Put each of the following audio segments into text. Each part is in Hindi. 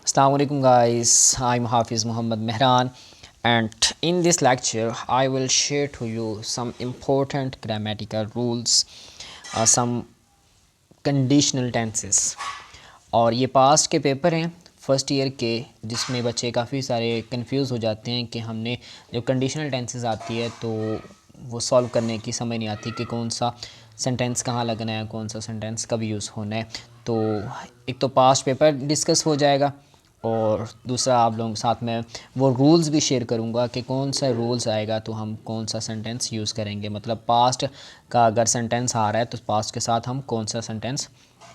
Assalamu alaikum guys, I'm Hafiz Muhammad Mehran and in this lecture I will share to you some important grammatical rules, some conditional tenses। और ये पास्ट के पेपर हैं फर्स्ट ईयर के, जिसमें बच्चे काफ़ी सारे कंफ्यूज हो जाते हैं कि हमने जब कंडीशनल टेंसेस आती है तो वो सॉल्व करने की समझ नहीं आती कि कौन सा सेंटेंस कहाँ लगना है, कौन सा सेंटेंस कब यूज़ होना है। तो एक तो पास्ट पेपर डिस्कस हो जाएगा और दूसरा आप लोगों के साथ में वो रूल्स भी शेयर करूंगा कि कौन सा रूल्स आएगा तो हम कौन सा सेंटेंस यूज़ करेंगे। मतलब पास्ट का अगर सेंटेंस आ रहा है तो पास्ट के साथ हम कौन सा सेंटेंस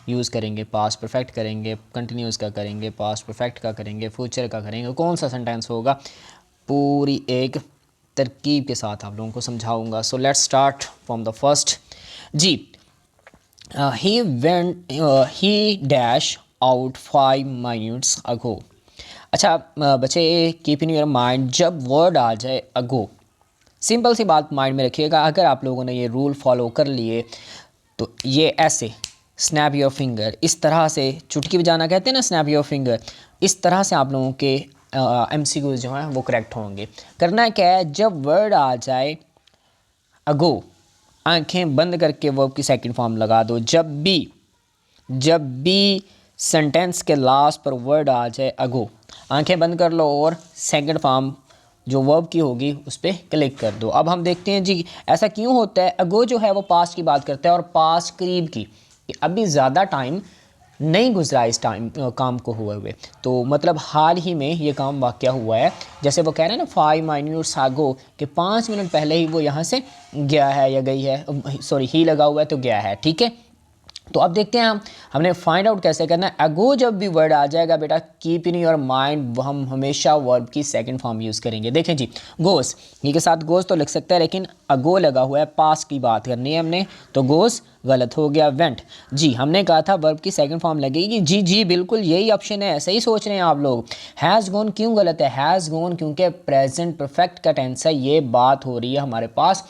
यूज़ करेंगे, पास्ट परफेक्ट करेंगे, कंटिन्यूस का करेंगे, पास्ट परफेक्ट का करेंगे, फ्यूचर का करेंगे, कौन सा सेंटेंस होगा, पूरी एक तरकीब के साथ आप लोगों को समझाऊंगा। So let's start from the first जी। He dash out 5 minutes ago. अच्छा बच्चे, कीप इन योर माइंड, जब वर्ड आ जाए अगो, सिंपल सी बात माइंड में रखिएगा। अगर आप लोगों ने ये रूल फॉलो कर लिए तो ये ऐसे स्नैप योर फिंगर, इस तरह से चुटकी बजाना कहते हैं ना, स्नैप योर फिंगर, इस तरह से आप लोगों के MCQs जो हैं वो करेक्ट होंगे। करना क्या है, जब वर्ड आ जाए अगो, आंखें बंद करके वर्ब की सेकंड फॉर्म लगा दो। जब भी सेंटेंस के लास्ट पर वर्ड आ जाए अगो, आंखें बंद कर लो और सेकंड फॉर्म जो वर्ब की होगी उस पर क्लिक कर दो। अब हम देखते हैं जी ऐसा क्यों होता है। अगो जो है वो पास्ट की बात करता है और पास्ट करीब की, अभी ज़्यादा टाइम नहीं गुजरा इस टाइम काम को हुए, तो मतलब हाल ही में ये काम वाक़या हुआ है। जैसे वो कह रहे हैं ना 5 मिनट्स अगो, कि 5 मिनट पहले ही वो यहाँ से गया है या गई है, सॉरी ही लगा हुआ है तो गया है, ठीक है। तो अब देखते हैं हमने फाइंड आउट कैसे करना है। अगो जब भी वर्ड आ जाएगा बेटा, कीप इन योर माइंड, हम हमेशा वर्ब की सेकंड फॉर्म यूज़ करेंगे। देखें जी, गोस, ये के साथ गोस तो लिख सकते हैं लेकिन अगो लगा हुआ है, पास की बात करनी है हमने, तो गोस गलत हो गया। वेंट जी, हमने कहा था वर्ब की सेकंड फॉर्म लगेगी। जी जी बिल्कुल यही ऑप्शन है, सही सोच रहे हैं आप लोग। हैज़ गोन क्यों गलत है, हैज़ गोन क्योंकि प्रेजेंट परफेक्ट का टेंस है, ये बात हो रही है हमारे पास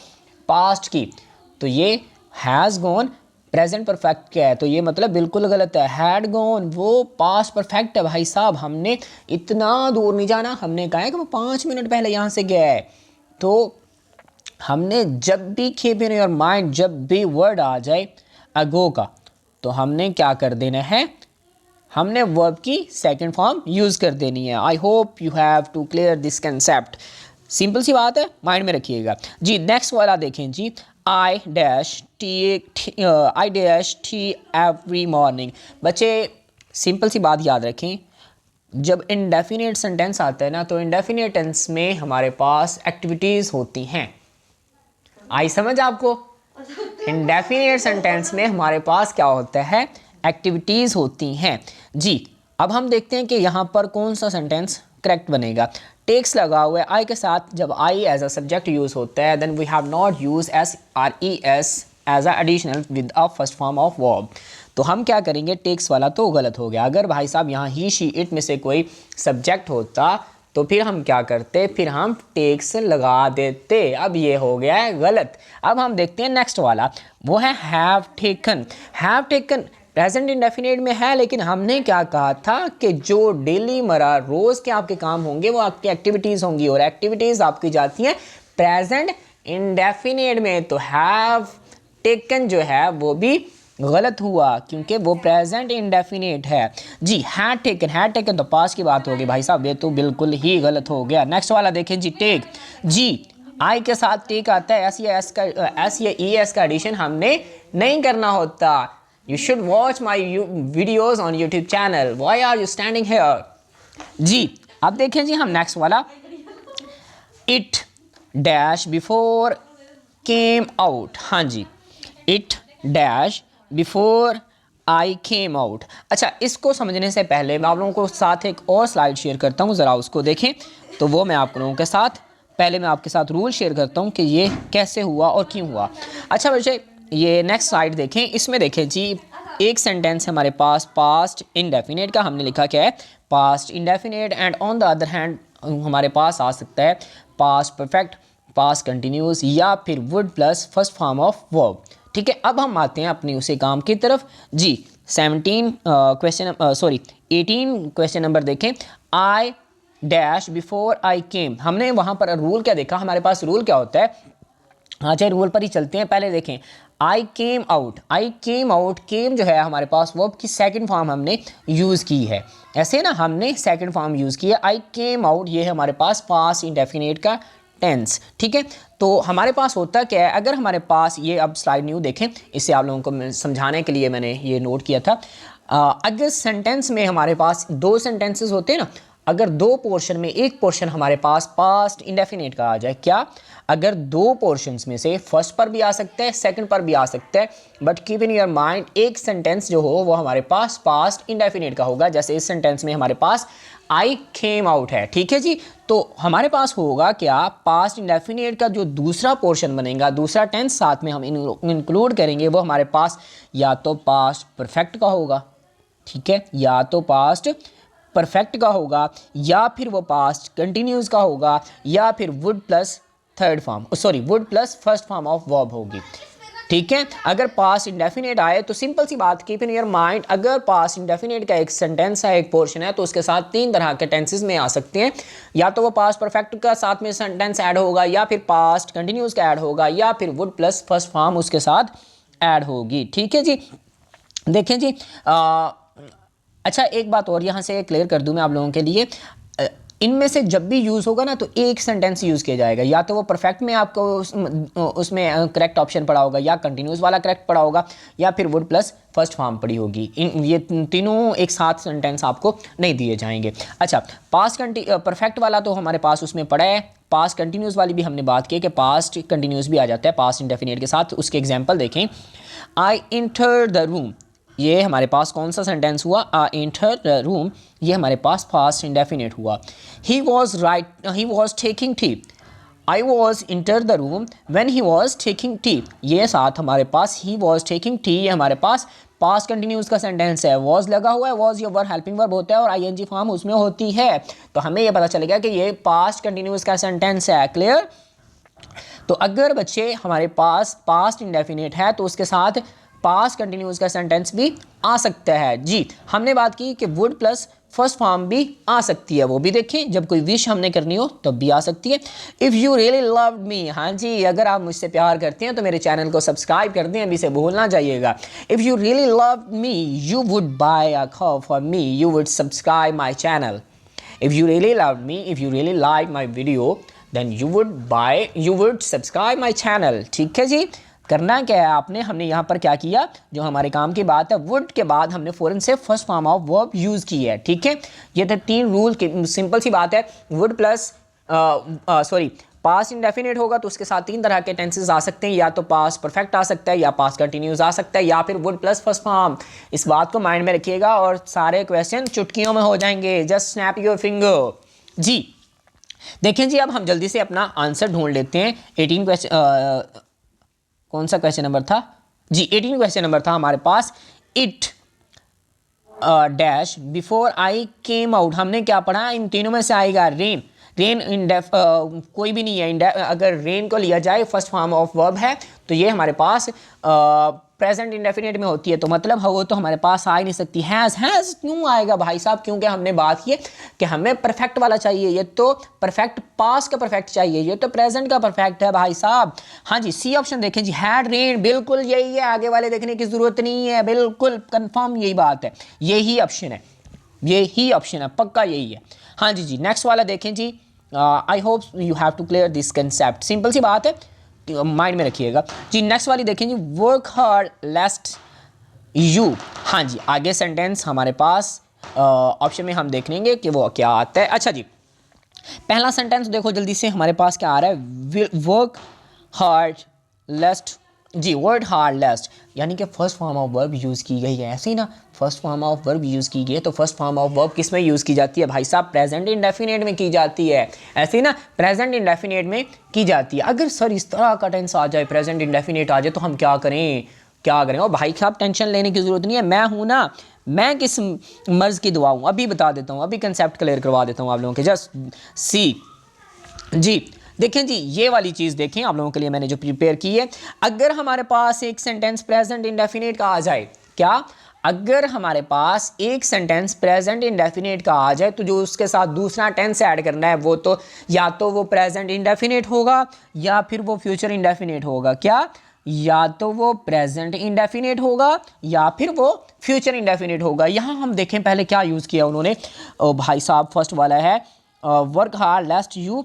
पास्ट की, तो ये हैज़ गोन प्रेजेंट परफेक्ट क्या है, तो ये मतलब बिल्कुल गलत है। हैड गॉन वो पास्ट परफेक्ट है भाई साहब, हमने इतना दूर नहीं जाना, हमने कहा है कि वो 5 मिनट पहले यहाँ से गया है। तो हमने जब भी कीप इन योर माइंड, जब भी वर्ड आ जाए अगो का, तो हमने क्या कर देना है, हमने वर्ब की सेकंड फॉर्म यूज़ कर देनी है। I hope you have to clear this concept, simple सी बात है, माइंड में रखिएगा जी। नेक्स्ट वाला देखें जी, I dash t every morning. बच्चे सिंपल सी बात याद रखें, जब इंडेफिनिट सेंटेंस आता है ना, तो इंडेफिनिट टेंस में हमारे पास एक्टिविटीज़ होती हैं। आई समझ आपको, इंडेफिनिट सेंटेंस में हमारे पास क्या होता है, एक्टिविटीज़ होती हैं जी। अब हम देखते हैं कि यहाँ पर कौन सा सेंटेंस करेक्ट बनेगा। टेक्स लगा हुआ है आई के साथ, जब I as a subject use होता है then we have not use SRES as a additional with a first form of verb. तो हम क्या करेंगे, टेक्स वाला तो गलत हो गया। अगर भाई साहब यहाँ ही शी इट में से कोई सब्जेक्ट होता तो फिर हम क्या करते, फिर हम टेक्स लगा देते। अब ये हो गया है गलत। अब हम देखते हैं नेक्स्ट वाला, वो है have taken. Have taken present indefinite में है, लेकिन हमने क्या कहा था कि जो डेली मरा रोज़ के आपके काम होंगे वो आपकी एक्टिविटीज़ होंगी, और एक्टिविटीज़ आपकी जाती हैं प्रेजेंट इंडेफिनिट में। तो हैव टेकन जो है वो भी गलत हुआ क्योंकि वो प्रेजेंट इंडेफिनिट है जी। हैड टेकन तो पास की बात होगी भाई साहब, ये तो बिल्कुल ही गलत हो गया। नेक्स्ट वाला देखें जी, टेक जी, आई के साथ टेक आता है, एस या ई एस का एडिशन हमने नहीं करना होता। You should watch my videos on YouTube channel, why are you standing here जी। अब देखें जी हम नेक्स्ट वाला, it dash before came out. हाँ जी, it dash before I came out. अच्छा, इसको समझने से पहले मैं आप लोगों को साथ एक और स्लाइड शेयर करता हूँ, ज़रा उसको देखें। तो वो मैं आप लोगों के साथ, पहले मैं आपके साथ रूल शेयर करता हूँ कि ये कैसे हुआ और क्यों हुआ। अच्छा बच्चे, ये नेक्स्ट स्लाइड देखें, इसमें देखें जी एक सेंटेंस है हमारे पास पास्ट इंडेफिनिट का, हमने लिखा क्या है, past indefinite, and on the other hand हमारे पास आ सकता है पास्ट परफेक्ट, पास्ट कंटिन्यूस या फिर would plus first form of verb, ठीक है। अब हम आते हैं अपनी उसी काम की तरफ जी। 17 क्वेश्चन, सॉरी 18 क्वेश्चन नंबर देखें। आई डैश बिफोर आई केम, हमने वहाँ पर रूल क्या देखा, हमारे पास रूल क्या होता है। हाँ चाहे रूल पर ही चलते हैं। पहले देखें आई केम आउट, आई केम आउट, केम जो है हमारे पास वर्ब की सेकंड फॉर्म हमने यूज़ की है। ऐसे ना हमने सेकंड फॉर्म यूज़ की है। आई केम आउट ये है हमारे पास पास्ट इंडेफिनिट का टेंस, ठीक है। तो हमारे पास होता क्या है, अगर हमारे पास ये, अब स्लाइड न्यू देखें, इससे आप लोगों को समझाने के लिए मैंने ये नोट किया था। अगर सेंटेंस में हमारे पास दो सेंटेंसेस होते हैं ना, अगर दो पोर्शन में एक पोर्शन हमारे पास पास्ट इंडेफिनिट का आ जाए, क्या, अगर दो पोर्शंस में से फर्स्ट पर भी आ सकता है, सेकंड पर भी आ सकता है, but keep in your mind एक सेंटेंस जो हो वो हमारे पास पास्ट इंडेफिनिट का होगा। जैसे इस सेंटेंस में हमारे पास आई केम आउट है, ठीक है जी। तो हमारे पास होगा क्या, पास्ट इंडेफिनिट का जो दूसरा पोर्शन बनेगा, दूसरा टेंस साथ में हम इंक्लूड करेंगे, वो हमारे पास या तो पास्ट परफेक्ट का होगा, ठीक है, या तो पास्ट परफेक्ट का होगा, या फिर वो पास्ट कंटिन्यूस का होगा, या फिर would plus third form, sorry would plus first form of verb होगी, ठीक है। अगर पास्ट इंडेफिनेट आए तो सिंपल सी बात, कीप इन योर माइंड, अगर पास्ट इंडेफिनेट का एक सेंटेंस है, एक पोर्शन है, तो उसके साथ तीन तरह के टेंसेस में आ सकते हैं। या तो वो पास्ट परफेक्ट का साथ में सेंटेंस ऐड होगा, या फिर पास्ट कंटिन्यूस का ऐड होगा, या फिर वुड प्लस फर्स्ट फॉर्म उसके साथ ऐड होगी, ठीक है जी। देखें जी, अच्छा एक बात और यहाँ से क्लियर कर दूँ मैं आप लोगों के लिए, इनमें से जब भी यूज़ होगा ना तो एक सेंटेंस यूज़ किया जाएगा, या तो वो परफेक्ट में आपको उसमें करेक्ट ऑप्शन पड़ा होगा, या कंटिन्यूस वाला करेक्ट पड़ा होगा, या फिर वुड प्लस फर्स्ट फॉर्म पड़ी होगी। ये तीनों एक साथ सेंटेंस आपको नहीं दिए जाएंगे। अच्छा, पास्ट परफेक्ट वाला तो हमारे पास उसमें पड़ा है, पास्ट कंटिन्यूस वाली भी हमने बात की कि पास्ट कंटिन्यूस भी आ जाता है पास्ट इंडेफिनिट के साथ। उसके एग्जाम्पल देखें, आई इंटर द रूम, ये हमारे पास कौन सा सेंटेंस हुआ, आई एंटर द रूम, ये हमारे पास पास्ट इंडेफिनिट हुआ। He was taking tea, I was enter the room when he was taking tea, ये साथ हमारे पास ही वॉज टेकिंग टी, ये हमारे पास पास्ट कंटिन्यूस का सेंटेंस है। वॉज लगा हुआ है, वॉज ये वर्ब हेल्पिंग वर्ब होता है और आईएनजी फॉर्म उसमें होती है, तो हमें ये पता चलेगा कि ये पास्ट कंटिन्यूस का सेंटेंस है। क्लियर। तो अगर बच्चे हमारे पास पास्ट इंडेफिनिट है तो उसके साथ पास्ट कंटिन्यूस का सेंटेंस भी आ सकता है जी। हमने बात की कि वुड प्लस फर्स्ट फॉर्म भी आ सकती है, वो भी देखें, जब कोई विश हमने करनी हो तब भी आ सकती है। इफ़ यू रियली लव मी, हाँ जी, अगर आप मुझसे प्यार करते हैं तो मेरे चैनल को सब्सक्राइब कर दें, अभी से भूलना जाइएगा। If you really love me you would buy a cup for me, you would subscribe my channel. If you really love me, if you really like my video, then you would subscribe my channel, ठीक है जी। करना क्या है आपने, हमने यहाँ पर क्या किया, जो हमारे काम की बात है, वुड के बाद हमने फ़ौरन से first form of verb use की है, ठीक है। ये थे तीन रूल की, सिंपल सी बात है। वुड प्लस पास्ट इंडेफिनिट होगा तो उसके साथ तीन तरह के टेंसेस आ सकते हैं, या तो पास्ट परफेक्ट आ सकता है, या पास्ट कंटिन्यूस आ सकता है, या फिर वुड प्लस फर्स्ट फॉर्म। इस बात को माइंड में रखिएगा और सारे क्वेश्चन चुटकियों में हो जाएंगे। जस्ट स्नैप योर फिंगर जी। देखें जी, अब हम जल्दी से अपना आंसर ढूंढ लेते हैं। 18 क्वेश्चन, कौन सा क्वेश्चन नंबर था जी, 18 क्वेश्चन नंबर था हमारे पास। It dash before I came out, हमने क्या पढ़ा, इन तीनों में से आएगा रेन। रेन कोई भी नहीं है, अगर रेन को लिया जाए फर्स्ट फॉर्म ऑफ वर्ब है तो ये हमारे पास प्रेजेंट इंडेफिनिट में होती है, तो मतलब वो तो हमारे पास आ ही नहीं सकती। हैज़ क्यों आएगा भाई साहब, क्योंकि हमने बात की कि हमें परफेक्ट वाला चाहिए, ये तो परफेक्ट पास्ट का परफेक्ट चाहिए, ये तो प्रेजेंट का परफेक्ट है भाई साहब। हाँ जी, सी ऑप्शन देखें जी, हैड रेन, बिल्कुल यही है, आगे वाले देखने की जरूरत नहीं है, बिल्कुल कंफर्म यही बात है, यही ऑप्शन है, यही ऑप्शन है, पक्का यही है। हाँ जी जी, नेक्स्ट वाला देखें जी। I hope you have to clear this concept, simple सी बात है, माइंड में रखिएगा जी। नेक्स्ट वाली देखें जी, वर्क हार्ड लेस्ट यू। हाँ जी, आगे सेंटेंस हमारे पास ऑप्शन में हम देख लेंगे कि वो क्या आता है। अच्छा जी, पहला सेंटेंस देखो जल्दी से, हमारे पास क्या आ रहा है, वर्क हार्ड लेस्ट जी, वर्ड हार्ड लेस्ट, यानी कि first form of verb use की गई है। ऐसे ही ना, first form of verb use की गई है तो फर्स्ट फॉर्म ऑफ वर्ब किस में यूज़ की जाती है भाई साहब, प्रेजेंट इंडेफिनिट में की जाती है। ऐसे ही ना, प्रेजेंट इंडेफिनिट में की जाती है। अगर सर इस तरह का टेंस आ जाए, प्रेजेंट इंडेफिनिट आ जाए, तो हम क्या करें, क्या करें। और भाई साहब टेंशन लेने की ज़रूरत नहीं है, मैं हूँ ना, मैं किस मर्ज़ की दुआ हूँ, अभी बता देता हूँ, अभी कंसेप्ट क्लियर करवा देता हूँ आप लोगों के। जस्ट सी जी, देखें जी, ये वाली चीज़ देखें आप लोगों के लिए मैंने जो प्रिपेयर की है। अगर हमारे पास एक सेंटेंस प्रेजेंट इंडेफिनिट का आ जाए, क्या, अगर हमारे पास एक सेंटेंस प्रेजेंट इंडेफिनिट का आ जाए तो जो उसके साथ दूसरा टेंस ऐड करना है वो तो या तो वो प्रेजेंट इंडेफिनिट होगा या फिर वो फ्यूचर इंडेफिनिट होगा। क्या? या तो वो प्रेजेंट इंडेफिनिट होगा या फिर वो फ्यूचर इंडेफिनिट होगा। यहाँ हम देखें पहले क्या यूज़ किया उन्होंने। भाई साहब फर्स्ट वाला है वर्क हार्ड लेस्ट यू।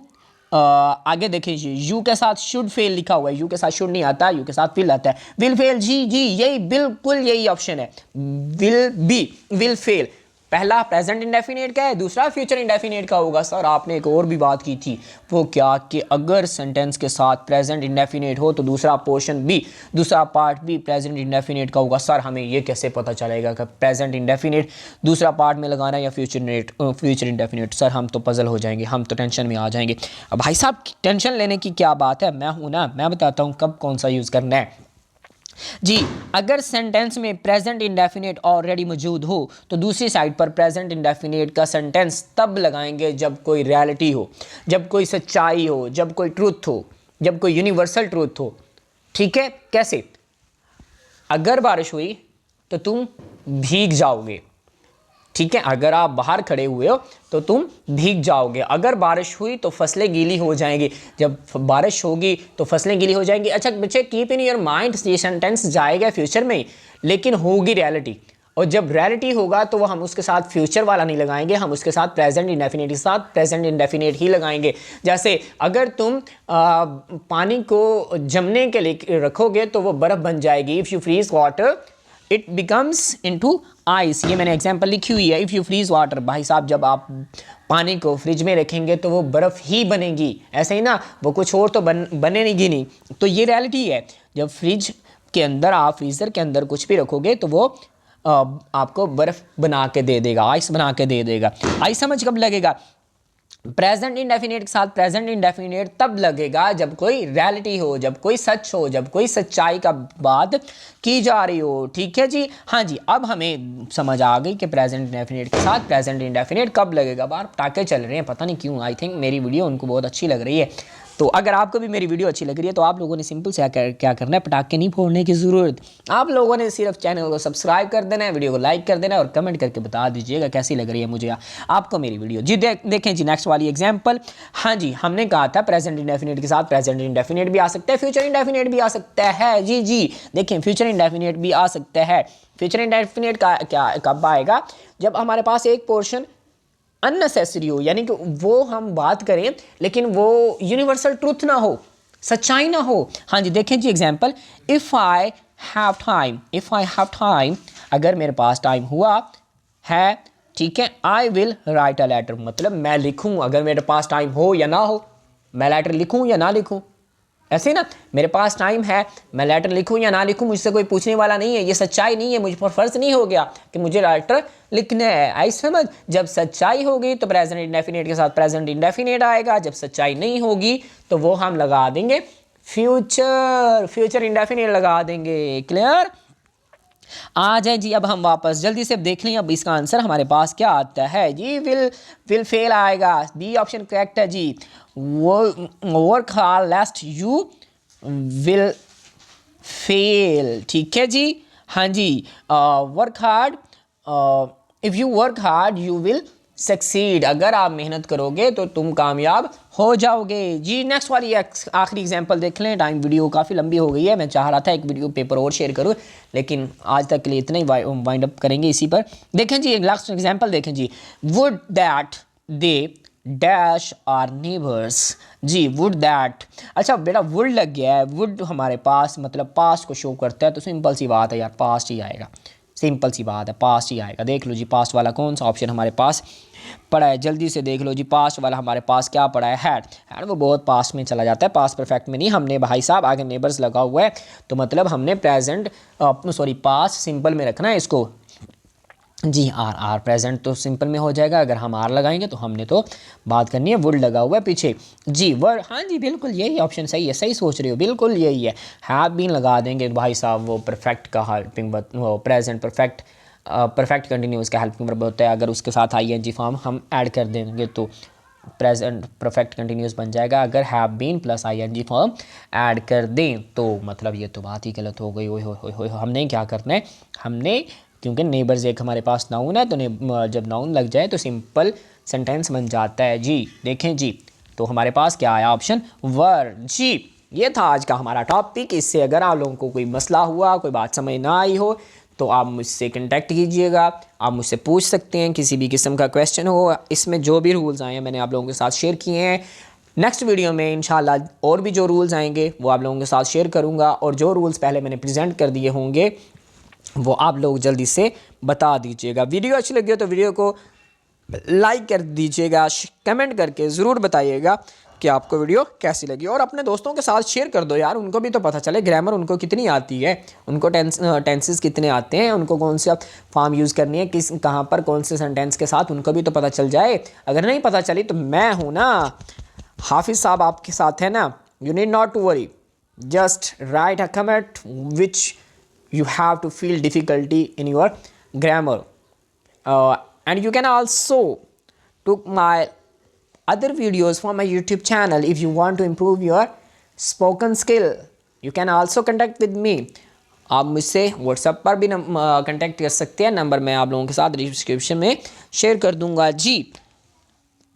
आगे देखें यू के साथ शुड फेल लिखा हुआ है। यू के साथ शुड नहीं आता, यू के साथ विल आता है। विल फेल, जी जी यही बिल्कुल यही ऑप्शन है। Will be, will fail. पहला प्रेजेंट इंडेफिनिट का है, दूसरा फ्यूचर इंडेफिनिट का होगा। सर आपने एक और भी बात की थी, वो क्या कि अगर सेंटेंस के साथ प्रेजेंट इंडेफिनिट हो तो दूसरा पोर्शन बी, दूसरा पार्ट भी प्रेजेंट इंडेफिनिट का होगा। सर हमें ये कैसे पता चलेगा कि प्रेजेंट इंडेफिनिट दूसरा पार्ट में लगाना है या फ्यूचर इंडेफिनिट? सर हम तो पजल हो जाएंगे, हम तो टेंशन में आ जाएंगे। अब भाई साहब टेंशन लेने की क्या बात है, मैं हूं ना, मैं बताता हूं कब कौन सा यूज़ करना है जी। अगर सेंटेंस में प्रेजेंट इंडेफिनिट ऑलरेडी मौजूद हो तो दूसरी साइड पर प्रेजेंट इंडेफिनिट का सेंटेंस तब लगाएंगे जब कोई रियलिटी हो, जब कोई सच्चाई हो, जब कोई ट्रूथ हो, जब कोई यूनिवर्सल ट्रूथ हो। ठीक है? कैसे? अगर बारिश हुई तो तुम भीग जाओगे। ठीक है? अगर आप बाहर खड़े हुए हो तो तुम भीग जाओगे। अगर बारिश हुई तो फसलें गीली हो जाएंगी। जब बारिश होगी तो फसलें गीली हो जाएंगी। अच्छा बच्चे कीप इन योर माइंड, ये सेंटेंस जाएगा फ्यूचर में लेकिन होगी रियलिटी। और जब रियलिटी होगा तो वो हम उसके साथ फ्यूचर वाला नहीं लगाएंगे, हम उसके साथ प्रेजेंट इंडेफिनिट के साथ प्रेजेंट इंडेफिनिट ही लगाएंगे। जैसे अगर तुम पानी को जमने के लिए रखोगे तो वो बर्फ़ बन जाएगी। If you freeze water it becomes into ice. ये मैंने एग्जांपल लिखी हुई है। इफ़ यू फ्रीज वाटर, भाई साहब जब आप पानी को फ्रिज में रखेंगे तो वो बर्फ़ ही बनेगी। ऐसे ही ना, वो कुछ और तो बनेगी नहीं। तो ये रियलिटी है। जब फ्रिज के अंदर आप फ्रीज़र के अंदर कुछ भी रखोगे तो वो आपको बर्फ़ बना के दे देगा, आइस बना के दे देगा। आइस समझ कब लगेगा? प्रेजेंट इंडेफिनिट के साथ प्रेजेंट इंडेफिनिट तब लगेगा जब कोई रियलिटी हो, जब कोई सच हो, जब कोई सच्चाई का बात की जा रही हो। ठीक है जी? हाँ जी, अब हमें समझ आ गई कि प्रेजेंट इंडेफिनिट के साथ प्रेजेंट इंडेफिनिट कब लगेगा। बाहर पटाखे चल रहे हैं, पता नहीं क्यों। आई थिंक मेरी वीडियो उनको बहुत अच्छी लग रही है। तो अगर आपको भी मेरी वीडियो अच्छी लग रही है तो आप लोगों ने सिंपल से क्या करना है, पटाखे नहीं फोड़ने की ज़रूरत। आप लोगों ने सिर्फ चैनल को सब्सक्राइब कर देना है, वीडियो को लाइक कर देना है और कमेंट करके बता दीजिएगा कैसी लग रही है मुझे आपको मेरी वीडियो जी। देखें जी नेक्स्ट वाली एग्जांपल। हाँ जी, हमने कहा था प्रेजेंट इंडेफिनिट के साथ प्रेजेंट इंडेफिनिट भी आ सकता है, फ्यूचर इंडेफिनिट भी आ सकता है। जी जी देखें, फ्यूचर इंडेफिनिट भी आ सकता है। फ्यूचर इंडेफिनिट का क्या कब आएगा? जब हमारे पास एक पोर्शन अननेसेसरी हो, यानी कि वो हम बात करें लेकिन वो यूनिवर्सल ट्रूथ ना हो, सच्चाई ना हो। हाँ जी देखें जी example. If I have time, अगर मेरे पास टाइम हुआ है, ठीक है, I will write a letter, मतलब मैं लिखूं। अगर मेरे पास टाइम हो या ना हो, मैं लेटर लिखूं या ना लिखूं। ऐसे ना, मेरे पास टाइम है, मैं लेटर लिखूं या ना लिखूं, मुझसे कोई पूछने वाला नहीं है। ये सच्चाई नहीं है, मुझ पर फर्ज नहीं हो गया कि मुझे लेटर लिखना है। आई समझ? जब सच्चाई होगी तो प्रेजेंट इंडेफिनिट के साथ प्रेजेंट इंडेफिनिट आएगा। जब सच्चाई नहीं होगी तो वो हम लगा देंगे फ्यूचर इंडेफिनिट लगा देंगे। क्लियर? आ जाए जी, अब हम वापस जल्दी से देख लें अब इसका आंसर हमारे पास क्या आता है जी। विल फेल आएगा, बी ऑप्शन करेक्ट है जी। Work hard lest you will fail. ठीक है जी? हाँ जी, work hard, if you work hard you will succeed. अगर आप मेहनत करोगे तो तुम कामयाब हो जाओगे जी। नेक्स्ट वाली आखिरी एग्जांपल देख लें। टाइम वीडियो काफ़ी लंबी हो गई है, मैं चाह रहा था एक वीडियो पेपर और शेयर करूं लेकिन आज तक के लिए इतना ही वाइंड अप करेंगे इसी पर। देखें जी एक लास्ट एग्जांपल देखें जी। Would that they dash are neighbours. जी वुड दैट, अच्छा बेटा वुड लग गया है। वुड हमारे पास मतलब पास्ट को शो करता है तो सिंपल सी बात है यार, पास्ट ही आएगा। सिंपल सी बात है, पास्ट ही आएगा। देख लो जी पास्ट वाला कौन सा ऑप्शन हमारे पास पड़ा है, जल्दी से देख लो जी। पास्ट वाला हमारे पास क्या पड़ा है? हैड वो बहुत पास्ट में चला जाता है, पास्ट परफेक्ट में नहीं। हमने भाई साहब आगे नेबर्स लगा हुआ है तो मतलब हमने पास्ट सिंपल में रखना है इसको जी। आर प्रेजेंट तो सिंपल में हो जाएगा। अगर हम आर लगाएंगे तो हमने तो बात करनी है, वुड लगा हुआ है पीछे जी। वर्ड, हाँ जी बिल्कुल यही ऑप्शन सही है, सही सोच रहे हो, बिल्कुल यही है। हैव बीन लगा देंगे भाई साहब, वो परफेक्ट का हेल्पिंग, वो प्रेजेंट परफेक्ट कंटिन्यूस का हेल्पिंग वर्ब होता है। अगर उसके साथ आईएनजी फॉर्म हम ऐड कर देंगे तो प्रेजेंट परफेक्ट कंटिन्यूस बन जाएगा। अगर have been plus ING form add कर दें तो मतलब ये तो बात ही गलत हो गई। ओए होए होए, हमने क्या करना है, हमने क्योंकि नेबर्स एक हमारे पास नाउन है, तो जब नाउन लग जाए तो सिंपल सेंटेंस बन जाता है जी। देखें जी, तो हमारे पास क्या आया ऑप्शन वर जी। ये था आज का हमारा टॉपिक। इससे अगर आप लोगों को कोई मसला हुआ, कोई बात समझ ना आई हो, तो आप मुझसे कॉन्टैक्ट कीजिएगा, आप मुझसे पूछ सकते हैं, किसी भी किस्म का क्वेश्चन हो। इसमें जो भी रूल्स आए हैं मैंने आप लोगों के साथ शेयर किए हैं। नेक्स्ट वीडियो में इंशाल्लाह और भी जो रूल्स आएंगे वो आप लोगों के साथ शेयर करूंगा, और जो रूल्स पहले मैंने प्रेजेंट कर दिए होंगे वो आप लोग जल्दी से बता दीजिएगा। वीडियो अच्छी लगी हो तो वीडियो को लाइक कर दीजिएगा, कमेंट करके ज़रूर बताइएगा कि आपको वीडियो कैसी लगी, और अपने दोस्तों के साथ शेयर कर दो यार, उनको भी तो पता चले ग्रामर उनको कितनी आती है, उनको टेंसेस कितने आते हैं, उनको कौन सा फॉर्म यूज़ करनी है, किस कहाँ पर कौन से सेंटेंस के साथ, उनको भी तो पता चल जाए। अगर नहीं पता चली तो मैं हूँ ना, हाफिज़ साहब आपके साथ है ना। You need not to worry, just write a comment which you have to feel difficulty in your grammar, and you can also took my other videos from my YouTube channel. If you want to improve your spoken skill, you can also contact with me. आप मुझसे व्हाट्सएप पर भी कांटेक्ट कर सकते हैं, नंबर मैं आप लोगों के साथ डिस्क्रिप्शन में शेयर कर दूंगा जी।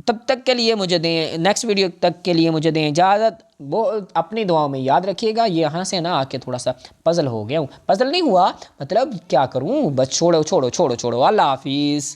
तब तक के लिए मुझे दें, नेक्स्ट वीडियो तक के लिए मुझे दें इजाज़त। वो अपनी दुआओं में याद रखिएगा। ये यहाँ से ना आके थोड़ा सा पजल हो गया हूँ, पजल नहीं हुआ मतलब क्या करूँ, बस छोड़ो छोड़ो छोड़ो छोड़ो। अल्लाह हाफिज़।